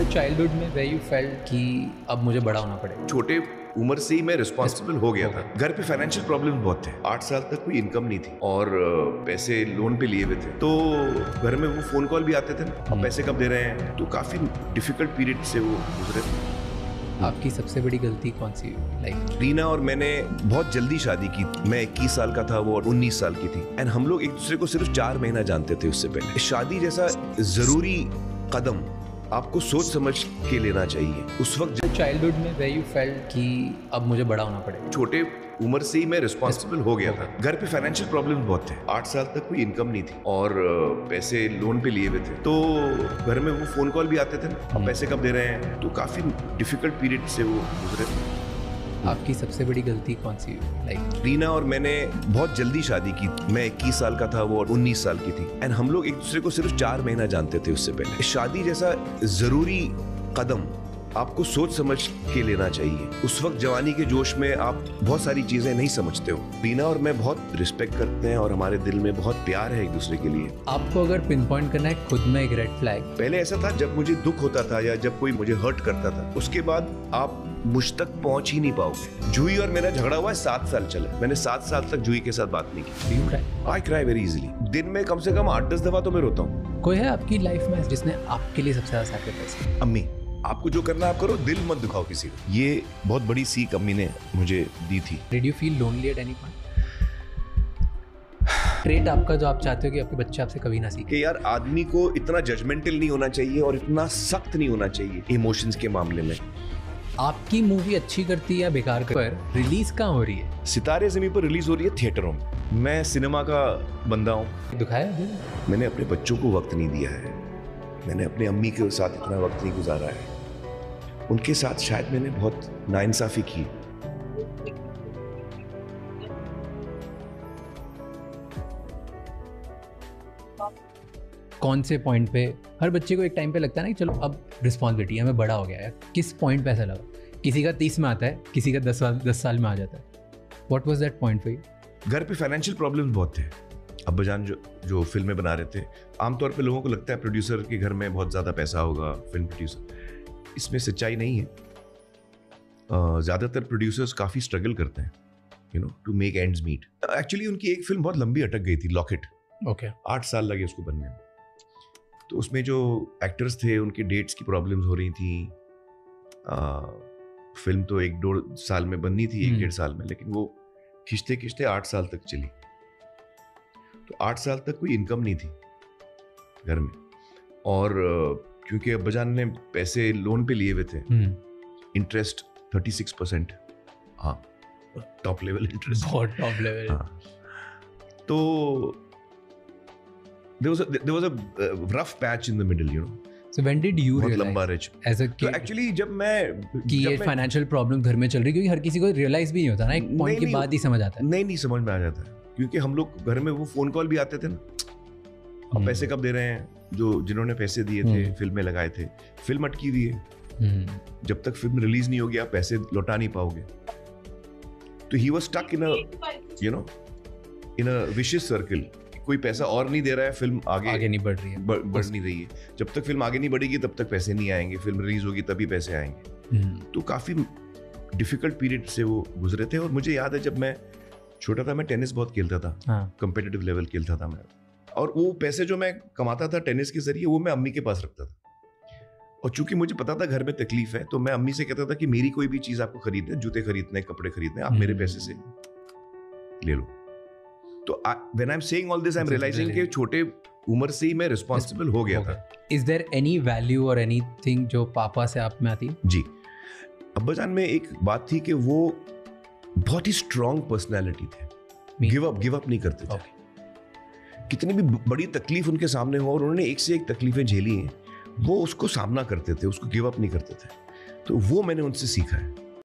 Childhood में where you felt कि अब मुझे बड़ा होना पड़ेगा? छोटे उम्र से ही मैं रिस्पॉन्सिबल हो गया था। घर पे फाइनेंशियल प्रॉब्लम बहुत थे। 8 साल तक कोई इनकम नहीं थी और पैसे लोन पे लिए हुए थे, तो घर में वो फोन कॉल भी आते थे ना, अब पैसे कब दे रहे हैं, तो काफी डिफिकल्ट पीरियड से वो गुजरे थे। आपकी सबसे बड़ी गलती कौन सी लाइफ? रीना और मैंने बहुत जल्दी शादी की। मैं 21 साल का था, वो 19 साल की थी, एंड हम लोग एक दूसरे को सिर्फ 4 महीना जानते थे उससे पहले। शादी जैसा जरूरी कदम आपको सोच समझ के लेना चाहिए। उस वक्त चाइल्डहुड में where you felt कि अब मुझे बड़ा होना पड़ेगा? छोटे उम्र से ही मैं रिस्पॉन्सिबल हो गया था। घर पे फाइनेंशियल प्रॉब्लम बहुत थे। 8 साल तक कोई इनकम नहीं थी और पैसे लोन पे लिए हुए थे, तो घर में वो फोन कॉल भी आते थे ना, अब पैसे कब दे रहे हैं, तो काफी डिफिकल्ट पीरियड से वो गुजरे थे। आपकी सबसे बड़ी गलती कौन सी लाइफ? रीना और मैंने बहुत जल्दी शादी की। मैं 21 साल का था, वो 19 साल की थी, एंड हम लोग एक दूसरे को सिर्फ 4 महीना जानते थे उससे पहले। शादी जैसा जरूरी कदम आपको सोच समझ के लेना चाहिए। उस वक्त जवानी के जोश में आप बहुत सारी चीजें नहीं समझते हो। रीना और मैं बहुत रिस्पेक्ट करते हैं और हमारे दिल में बहुत प्यार है एक दूसरे के लिए। आपको अगर पिन पॉइंट करना है खुद में एक रेड फ्लैग, पहले ऐसा था जब मुझे दुख होता था या जब कोई मुझे हर्ट करता था, उसके बाद आप मुझ तक पहुंच ही नहीं पाओगे। जूही और मेरा झगड़ा हुआ है 7 साल चले। मैंने 7 साल तक जूही के साथ बात नहीं की। I cry very easily. दिन में कम से कम 8-10 दफा तो मैं रोता हूँ। कोई है आपकी लाइफ में जिसने आपके लिए सबसे ज्यादा सैक्रिफाइस किया? अम्मी, आपको जो करना है आप करो, दिल मत दुखाओ किसी को। ये बहुत बड़ी सीख अम्मी ने मुझे दी थी। Did you feel lonely at any point? Trait आपका जो आप चाहते हो कि आपके बच्चे आपसे कभी ना सीखे? कि यार आदमी को इतना जजमेंटल नहीं होना चाहिए और इतना सख्त नहीं होना चाहिए इमोशंस के मामले में। आपकी मूवी अच्छी करती है या बेकार पर रिलीज कहाँ हो रही है? सितारे ज़मीं पर रिलीज हो रही है थिएटरों में। मैं सिनेमा का बंदा हूँ। दिखाया है? मैंने अपने बच्चों को वक्त नहीं दिया है। मैंने अपनी अम्मी के साथ इतना वक्त नहीं गुजारा है। उनके साथ शायद मैंने बहुत नाइंसाफी की। कौन से पॉइंट पे हर बच्चे को एक टाइम पे लगता है ना कि चलो अब रिस्पॉन्सिबिलिटी हमें बड़ा हो गया है? किस पॉइंट पे ऐसा लगा? किसी का 30 में आता है, किसी का 10 साल में आ जाता है। What was that point for you? घर पे फाइनेंशियल प्रॉब्लम्स बहुत थे। अब्बाजान जो फिल्में बना रहे थे, आमतौर पे लोगों को लगता है प्रोड्यूसर के घर में बहुत ज़्यादा पैसा होगा, फिल्म प्रोड्यूसर। इसमें सच्चाई नहीं है। ज़्यादातर प्रोड्यूसर्स काफ़ी स्ट्रगल करते हैं, you know, to make ends meet. Actually उनकी एक फिल्म बहुत लंबी अटक गई थी, लॉकेट। ओके। 8 साल लगे उसको बनने में। तो उसमें जो एक्टर्स थे उनकी डेट्स की प्रॉब्लम्स हो रही थी। फिल्म तो 1-1.5 साल में बननी थी, 1-1.5 साल में, लेकिन वो खींचते खींचते 8 साल तक चली। तो 8 साल तक कोई इनकम नहीं थी घर में, और क्योंकि अब्बाजान ने पैसे लोन पे लिए हुए थे, इंटरेस्ट 36%। हाँ, टॉप लेवल इंटरेस्ट, बहुत टॉप लेवल। हाँ। तो there was a rough patch in the middle, you know. So when did you बहुत realize लंबा रिच as a तो kid एक्चुअली जब मैं कि ये फाइनेंशियल प्रॉब्लम घर में चल रही है? क्योंकि हर किसी को रियलाइज भी नहीं होता ना, एक पॉइंट के बाद ही समझ आता है। नहीं समझ में आ जाता है, क्योंकि हम लोग घर में वो फोन कॉल भी आते थे ना, अब पैसे कब दे रहे हैं, जिन्होंने पैसे दिए थे, फिल्म में लगाए थे, फिल्म अटकी हुई है, जब तक फिल्म रिलीज नहीं होगी आप पैसे लौटा नहीं पाओगे। तो he was stuck in a, you know, in a vicious circle. कोई पैसा और नहीं दे रहा है, फिल्म आगे नहीं बढ़ रही है, बढ़ नहीं रही है। जब तक फिल्म आगे नहीं बढ़ेगी तब तक पैसे नहीं आएंगे, फिल्म रिलीज होगी तभी पैसे आएंगे। तो काफी डिफिकल्ट पीरियड से वो गुजरे थे। और मुझे याद है जब मैं छोटा था, मैं टेनिस बहुत खेलता था, कंपेटिटिव लेवल खेलता था मैं, और वो पैसे जो मैं कमाता था टेनिस के जरिए वो मैं अम्मी के पास रखता था। और चूंकि मुझे पता था घर में तकलीफ है, तो मैं अम्मी से कहता था कि मेरी कोई भी चीज आपको खरीदना है, जूते खरीदने, कपड़े खरीदने, आप मेरे पैसे से ले लो। तो when I'm saying all this, I'm realizing कि छोटे उम्र से ही मैं रिस्पॉन्सिबल हो गया था। Is there any value or anything जो पापा से आप में आती? जी, अब्बाजान में एक बात थी कि वो बहुत ही स्ट्रॉन्ग पर्सनैलिटी थे, गिव अप नहीं करते थे। कितनी भी बड़ी तकलीफ उनके सामने हो और उन्होंने एक से एक तकलीफें झेली हैं, वो उसको सामना करते थे, उसको गिव अप नहीं करते थे। तो वो मैंने उनसे सीखा है।